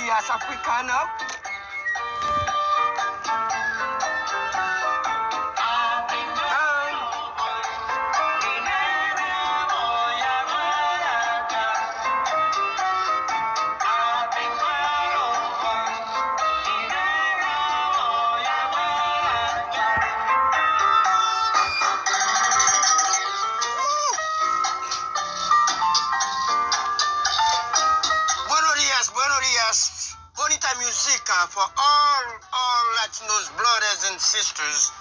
días, africano. Buenos días. Bonita musica for all Latinos brothers and sisters.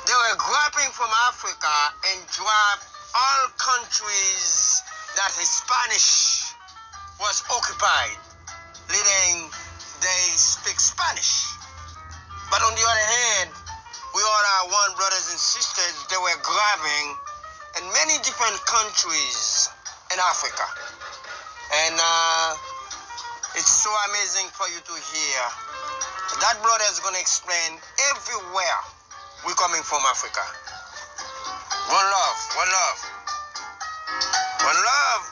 They were grabbing from Africa and dropped all countries that Spanish was occupied, leading they speak Spanish. But on the other hand, we all are one brothers and sisters. They were grabbing in many different countries in Africa. And it's so amazing for you to hear. That brother is going to explain everywhere we're coming from Africa. One love, one love, one love.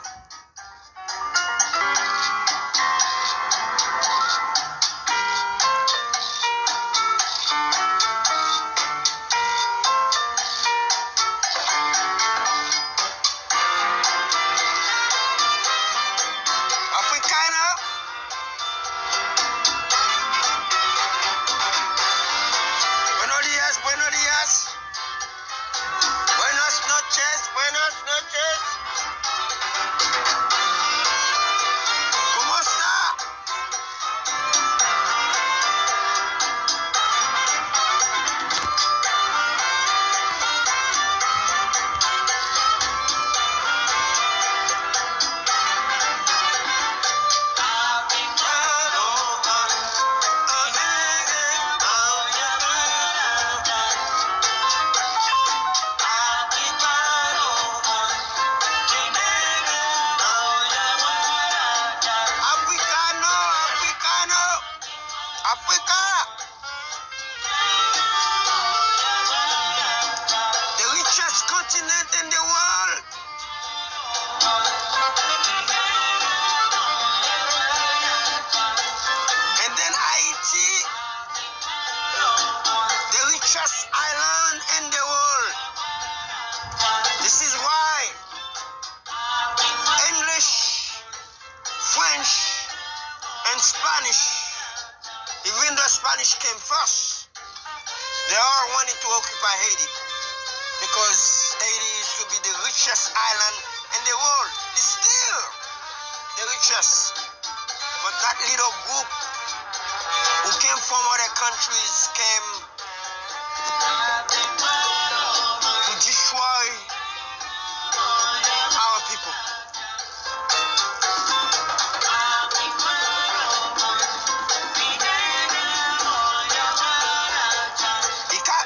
Africana. Buenos días. Buenas noches. Buenas noches. ¿Cómo está? Africa, the richest continent in the world. And then Haiti, the richest island in the world. This is why English, French, and Spanish, even though Spanish came first, they all wanted to occupy Haiti because Haiti used to be the richest island in the world. It's still the richest. But that little group who came from other countries came to destroy our people.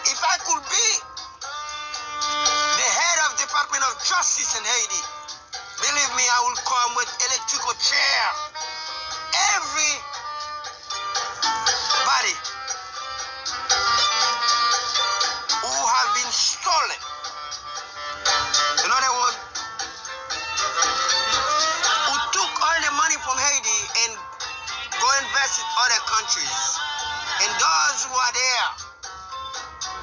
If I could be the head of Department of Justice in Haiti, believe me, I will come with electrical chair. Everybody who have been stolen, in other words, who took all the money from Haiti and go invest in other countries, and those who are there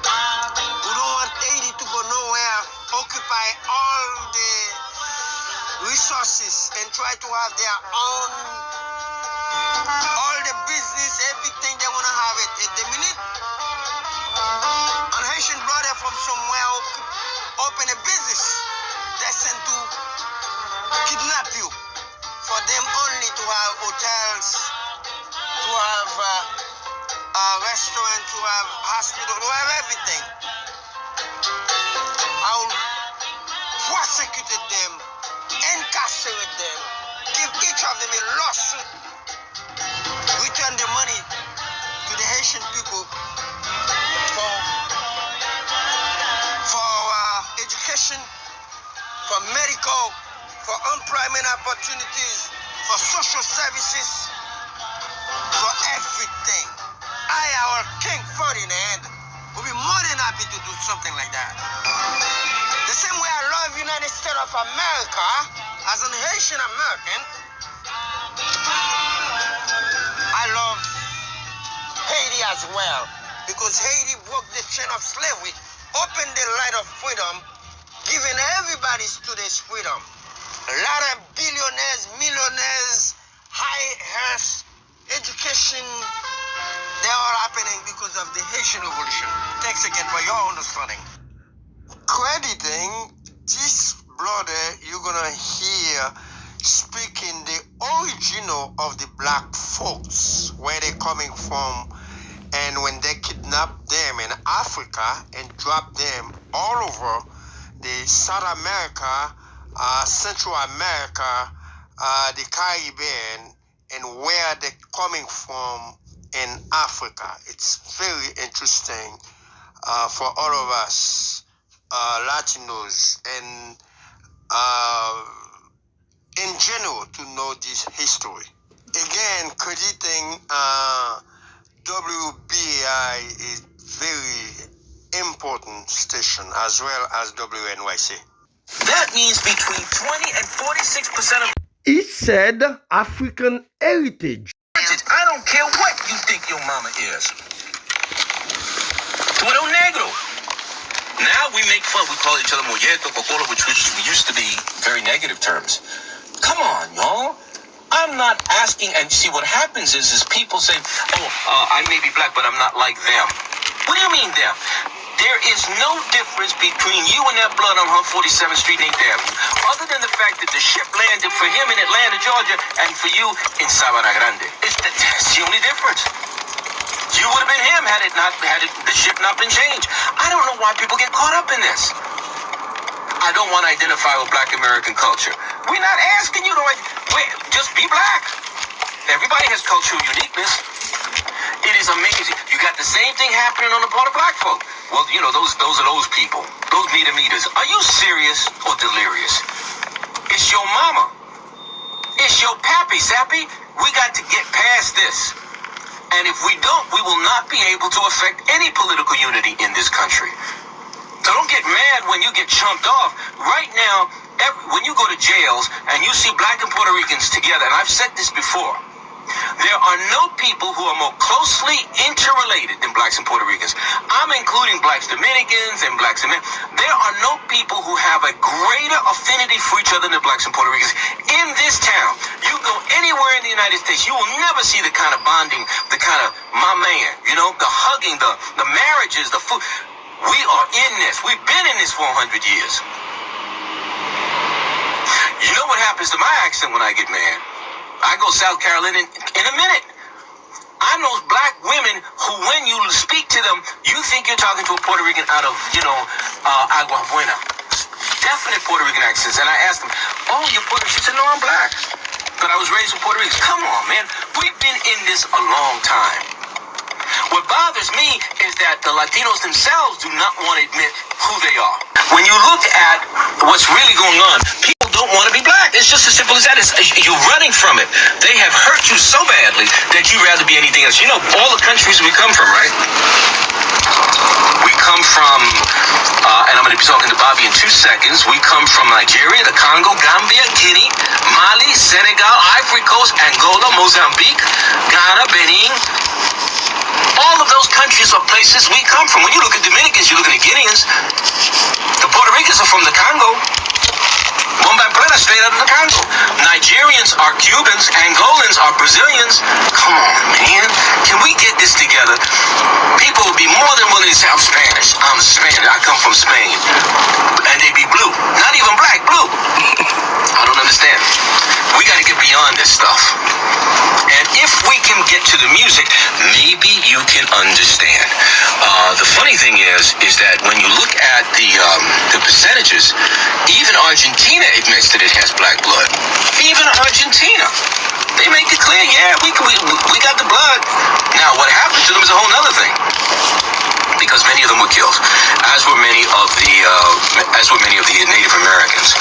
who don't want Haiti to go nowhere, occupy all the resources and try to have their own, all the business, everything they want to have it. At the minute, an Haitian brother from somewhere open a business, they send to kidnap you for them only to have hotels, to have a restaurant, to have hospital, to have everything. I will prosecute them, incarcerate them, give each of them a lawsuit, return the money to the Haitian people for education, for medical, for employment opportunities, for social services, for everything. I, our King Ferdinand, will be more than happy to do something like that. The same way I love United States of America as an Haitian American, Haiti as well, because Haiti broke the chain of slavery, opened the light of freedom, giving everybody today's freedom. A lot of billionaires, millionaires, high health, education, they're all happening because of the Haitian Revolution. Thanks again for your understanding. Crediting this brother, you're gonna hear speaking the original of the black folks, where they're coming from, and when they kidnap them in Africa and drop them all over the South America, Central America, the Caribbean, and where they're coming from in Africa. It's very interesting for all of us Latinos and in general to know this history. Again, crediting WBI is very important station, as well as WNYC. That means between 20 and 46% of... He said African heritage. I don't care what you think your mama is. Tuero negro. Now we make fun. We call each other molleto, cocolo, which used to be very negative terms. Come on, y'all. I'm not asking, and see what happens is people say, I may be black, but I'm not like them. What do you mean them? There is no difference between you and that blood on 147th Street and 8th Avenue, other than the fact that the ship landed for him in Atlanta, Georgia, and for you in Sabana Grande. That's the only difference. You would have been him had the ship not been changed. I don't know why people get caught up in this. I don't want to identify with Black American culture. We're not asking you to just be black. Everybody has cultural uniqueness. It is amazing. You got the same thing happening on the part of black folk. Well, you know, those are those people. Those meter-meters. Are you serious or delirious? It's your mama. It's your pappy, sappy. We got to get past this. And if we don't, we will not be able to affect any political unity in this country. So don't get mad when you get chumped off. Right now, when you go to jails and you see black and Puerto Ricans together, and I've said this before, there are no people who are more closely interrelated than blacks and Puerto Ricans. I'm including blacks Dominicans and blacks and men. There are no people who have a greater affinity for each other than blacks and Puerto Ricans. In this town, you go anywhere in the United States, you will never see the kind of bonding, the kind of my man, you know, the hugging, the marriages, the food. We are in this. We've been in this for 100 years. You know what happens to my accent when I get mad? I go South Carolina in a minute. I'm those black women who, when you speak to them, you think you're talking to a Puerto Rican out of, Agua Buena. Definite Puerto Rican accents. And I asked them, oh, you're Puerto Rican? She said, no, I'm black. But I was raised in Puerto Rico. Come on, man. We've been in this a long time. What bothers me is that the Latinos themselves do not want to admit who they are. When you look at what's really going on, people don't want to be black. It's just as simple as that. You're running from it. They have hurt you so badly that you'd rather be anything else. You know, all the countries we come from, right? We come from, and I'm going to be talking to Bobby in 2 seconds. We come from Nigeria, the Congo, Gambia, Guinea, Mali, Senegal, Ivory Coast, Angola, Mozambique, Ghana, Benin. All of those countries are places we come from. When you look at Dominicans, you look at the Guineans. The Puerto Ricans are from the Congo. Bomba and Plata straight out of the Congo. Nigerians are Cubans. Angolans are Brazilians. Come on, man. Can we get this together? People will be more than willing to say, I'm Spanish. I'm Spanish. I come from Spain. And they be blue. Not even black, blue. I don't understand. We got to get beyond this stuff. And if we can get to the music, maybe you can understand. The funny thing is that when you look at the percentages, even Argentina admits that it has black blood. Even Argentina. They make it clear, yeah, we got the blood. Now, what happened to them is a whole other thing. Because many of them were killed, as were many of the Native Americans.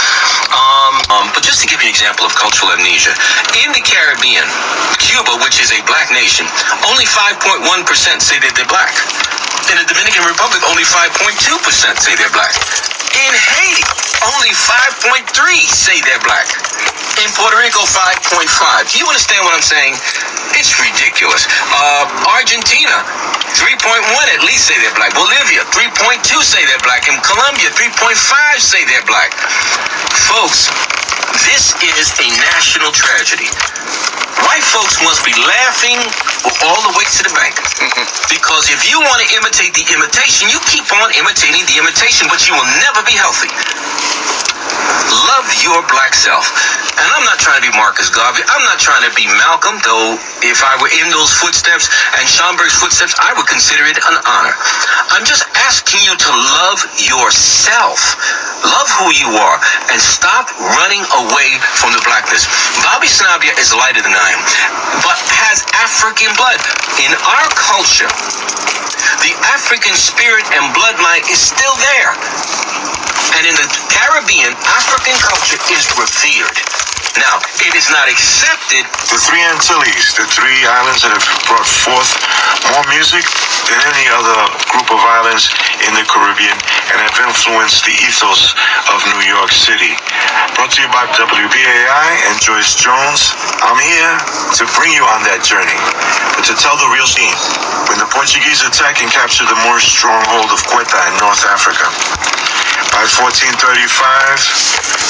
But just to give you an example of cultural amnesia, in the Caribbean, Cuba, which is a black nation, only 5.1% say that they're black. In the Dominican Republic, only 5.2% say they're black. In Haiti, only 5.3% say they're black. In Puerto Rico, Mexico 5.5. Do you understand what I'm saying? It's ridiculous. Argentina, 3.1 at least say they're black. Bolivia, 3.2 say they're black. And Colombia, 3.5 say they're black. Folks, this is a national tragedy. White folks must be laughing all the way to the bank. Because if you want to imitate the imitation, you keep on imitating the imitation, but you will never be healthy. Love your black self. And I'm not trying to be Marcus Garvey. I'm not trying to be Malcolm, though if I were in those footsteps and Schomburg's footsteps, I would consider it an honor. I'm just asking you to love yourself. Love who you are and stop running away from the blackness. Bobby Sanabia is lighter than I am, but has African blood. In our culture, the African spirit and bloodline is still there. And in the Caribbean, African culture is revered. Now, it is not accepted. The three Antilles, the three islands that have brought forth more music than any other group of islands in the Caribbean and have influenced the ethos of New York City. Brought to you by WBAI and Joyce Jones. I'm here to bring you on that journey, but to tell the real scene. When the Portuguese attacked and captured the Moorish stronghold of Quetta in North Africa. By 1435,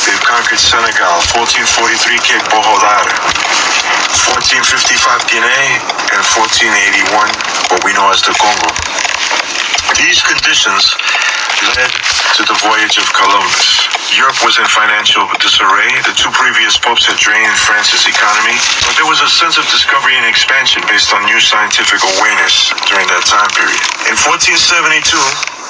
they've conquered Senegal, 1443 Cape Bohodar, 1455 Guinea, and 1481 what we know as the Congo. These conditions led to the voyage of Columbus. Europe was in financial disarray. The two previous popes had drained France's economy, but there was a sense of discovery and expansion based on new scientific awareness during that time period. In 1472,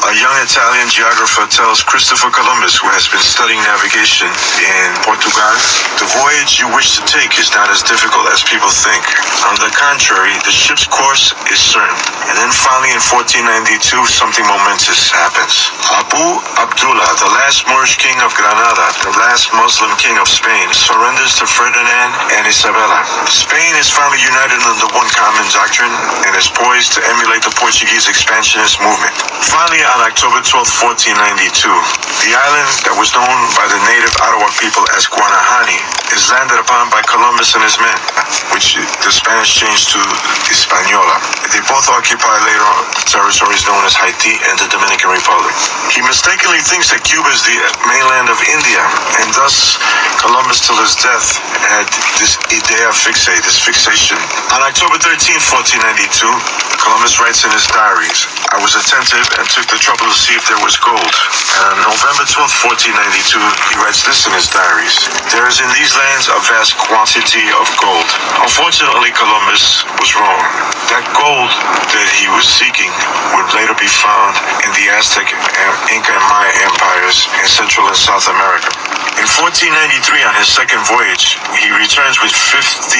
a young Italian geographer tells Christopher Columbus, who has been studying navigation in Portugal, the voyage you wish to take is not as difficult as people think. On the contrary, the ship's course is certain. And then finally in 1492, something momentous happens. Abu Abdullah, the last Moorish king of Granada, the last Muslim king of Spain, surrenders to Ferdinand and Isabella. Spain is finally united under one common doctrine and is poised to emulate the Portuguese expansionist movement. Finally, on October 12, 1492, the island that was known by the native Ottawa people as Guanahani is landed upon by Columbus and his men, which the Spanish changed to Hispaniola. They both occupy later on the territories known as Haiti and the Dominican Republic. He mistakenly thinks that Cuba is the mainland of India, and thus Columbus till his death had this idea fixe, this fixation. On October 13, 1492, Columbus writes in his diaries, I was attentive and took the trouble to see if there was gold. And on November 12, 1492, he writes this in his diaries. There is in these lands a vast quantity of gold. Unfortunately, Columbus was wrong. That gold that he was seeking would later be found in the Aztec, Inca, and Maya empires in Central and South America. In 1493, on his second voyage, he returns with 1,500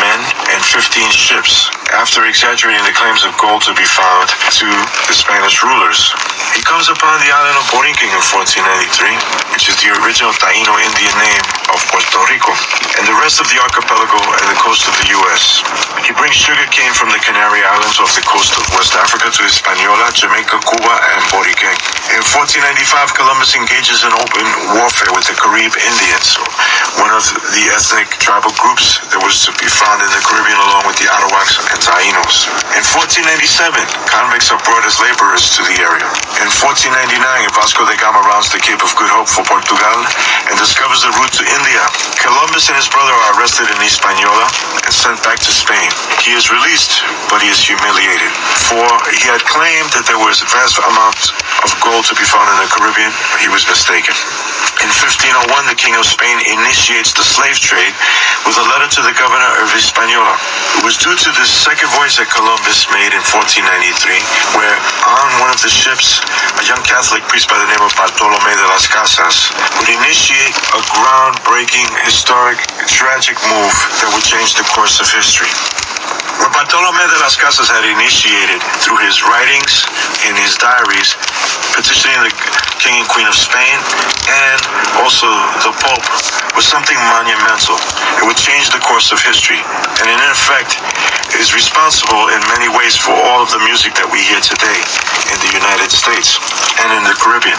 men and 15 ships, after exaggerating the claims of gold to be found to the Spanish rulers. He comes upon the island of Borinquen in 1493, which is the original Taino Indian name of Puerto Rico, and the rest of the archipelago and the coast of the U.S. He brings sugar cane from the Canary Islands off the coast of West Africa to Hispaniola, Jamaica, Cuba, and Borinquen. In 1495, Columbus engages in open warfare with the Carib Indians, one of the ethnic tribal groups that was to be found in the Caribbean along with the Arawaks and Tainos. In 1497, convicts are brought as laborers to the area. In 1499, Vasco da Gama rounds the Cape of Good Hope for Portugal and discovers the route to India. Columbus and his brother are arrested in Hispaniola and sent back to Spain. He is released, but he is humiliated, for he had claimed that there was a vast amount of gold to be found in the Caribbean. He was mistaken. In 1501, the King of Spain initiates the slave trade with a letter to the governor of Hispaniola. It was due to this second voyage that Columbus made in 1493, where on one of the ships, a young Catholic priest by the name of Bartolomé de las Casas would initiate a groundbreaking, historic, tragic move that would change the course of history. What Bartolomé de las Casas had initiated through his writings in his diaries, petitioning the King and Queen of Spain and also the Pope, was something monumental. It would change the course of history, and in effect is responsible in many ways for all of the music that we hear today in the United States and in the Caribbean.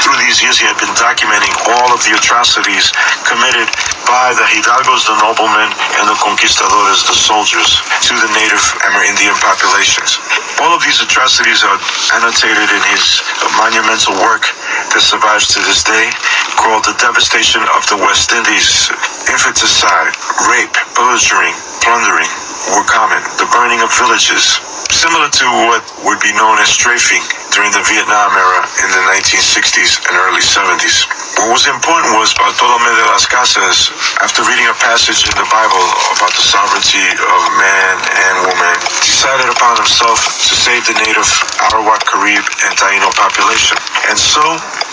Through these years, he had been documenting all of the atrocities committed by the hidalgos, the noblemen, and the conquistadores, the soldiers, to the native Amerindian populations. All of these atrocities are annotated in his monumental work that survives to this day, called The Devastation of the West Indies. Infanticide, rape, pillaging, plundering were common. The burning of villages, similar to what would be known as strafing during the Vietnam era in the 1960s and early 70s. What was important was Bartolomé de las Casas, after reading a passage in the Bible about the sovereignty of man and woman, decided upon himself to save the native Arawak, Carib, and Taino population. And so,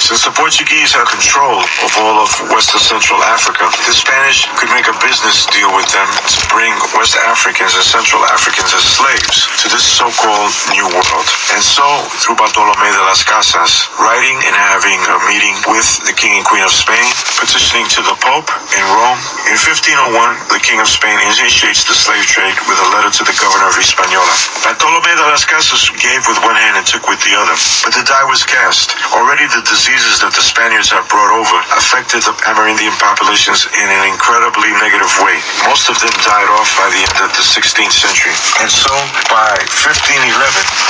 since the Portuguese had control of all of West and Central Africa, the Spanish could make a business deal with them to bring West Africans and Central Africans as slaves to this so-called New World. And so, through Bartolomé de las Casas, writing and having a meeting with the King and Queen of Spain, petitioning to the Pope in Rome, in 1501, the King of Spain initiates the slave trade with a letter to the governor of Hispaniola. Bartolomé de las Casas gave with one hand and took with the other, but the die was cast. Already the diseases that the Spaniards had brought over affected the Amerindian populations in an incredibly negative way. Most of them died off by the end of the 16th century. And so, by 1511,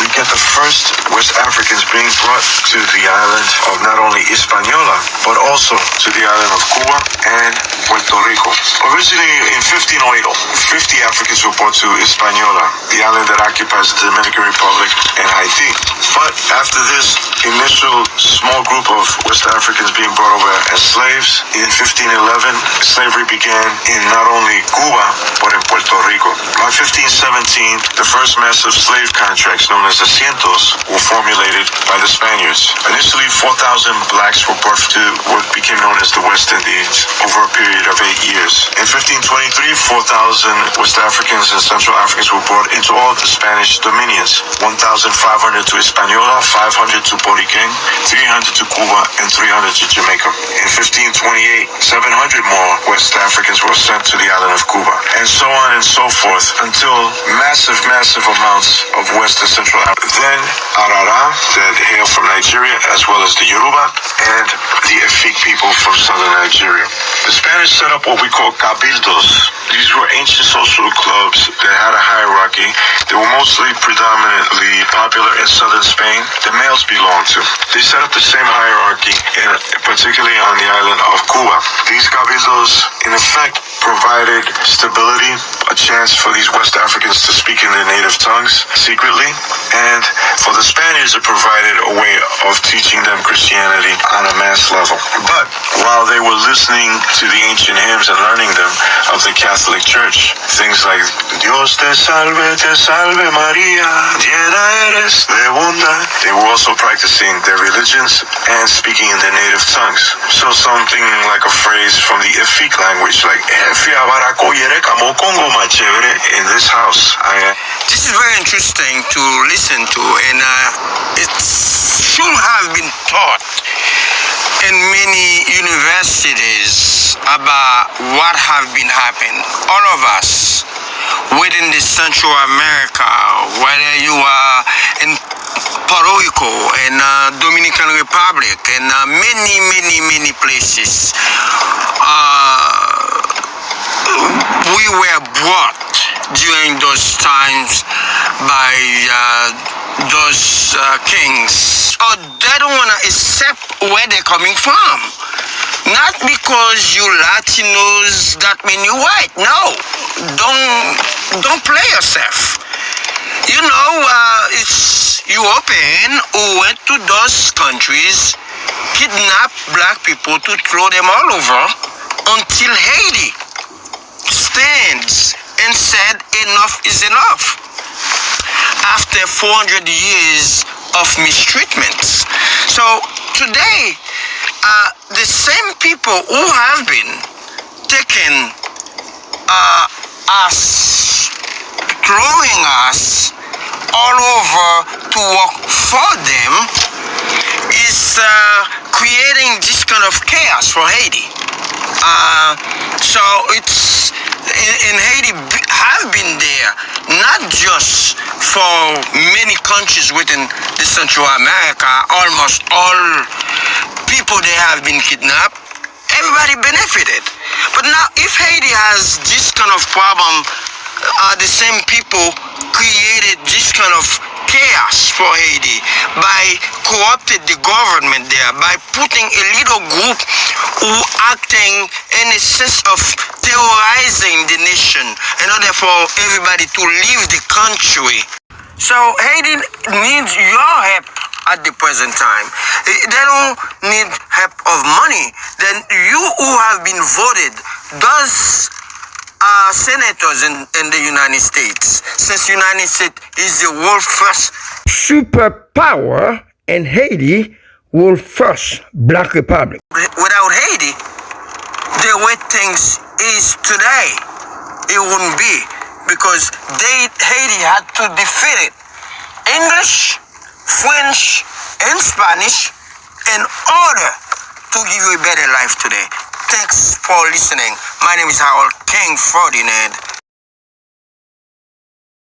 we get the first West Africans being brought to the island of not only Hispaniola, but also to the island of Cuba and Puerto Rico. Originally in 1508, 50 Africans were brought to Hispaniola, the island that occupies the Dominican Republic and Haiti. But after this initial small group of West Africans being brought over as slaves, in 1511, slavery began in not only Cuba, but in Puerto Rico. By 1517, the first massive slave contracts, known as asientos, were formulated by the Spaniards. Initially, 4,000 blacks were brought to what became known as the West Indies over a period of 8 years. In 1523, 4,000 West Africans and Central Africans were brought into all of the Spanish dominions. 1,500 to Hispaniola, 500 to Boriquén, 300 to Cuba, and 300 to Jamaica. In 1528, 700 more West Africans were sent to the island of Cuba, and so on and so forth, until massive amounts of West and Central Africa. Then Arara, that hail from Nigeria, as well as the Yoruba and the Efik people from southern Nigeria. The Spanish set up what we call cabildos. These were ancient social clubs that had a hierarchy. They were mostly predominantly popular in southern Spain. The males belonged to. They set up the same hierarchy, particularly on the island of Cuba. These cabildos, in effect, provided stability, a chance for these West Africans to speak in their native tongues secretly, and for the Spaniards it provided a way of teaching them Christianity on a mass level. But while they were listening to the ancient hymns and learning them of the Catholic Church, things like Dios te salve Maria, llena eres de bondad, they were also practicing their religions and speaking in their native tongues. So something like a phrase from the Efik language, like in this house. This is very interesting to listen to, and it should have been taught in many universities about what have been happening. All of us within the Central America, whether you are in Puerto Rico and Dominican Republic and many places, we were brought during those times by those kings. Oh, they don't want to accept where they're coming from. Not because you Latinos, that mean you white. No, don't play yourself. You know, it's European who went to those countries, kidnapped black people to throw them all over until Haiti stands and said enough is enough. After 400 years of mistreatments. So today, the same people who have been taking us, throwing us all over to work for them, is creating this kind of chaos for Haiti. So it's in Haiti have been there, not just for many countries within the Central America. Almost all people they have been kidnapped. Everybody benefited. But now, if Haiti has this kind of problem, the same people created this kind of chaos for Haiti by corrupted the government there, by putting a little group who acting in a sense of terrorizing the nation in order for everybody to leave the country. So Haiti needs your help at the present time. They don't need help of money. Then you who have been voted, those senators in the United States, since United States is the world first superpower, and Haiti world first black republic. Without Haiti, the way things is today, it wouldn't be, because Haiti had to defeat it. English, French, and Spanish in order to give you a better life today. Thanks for listening. My name is Harold King Ferdinand.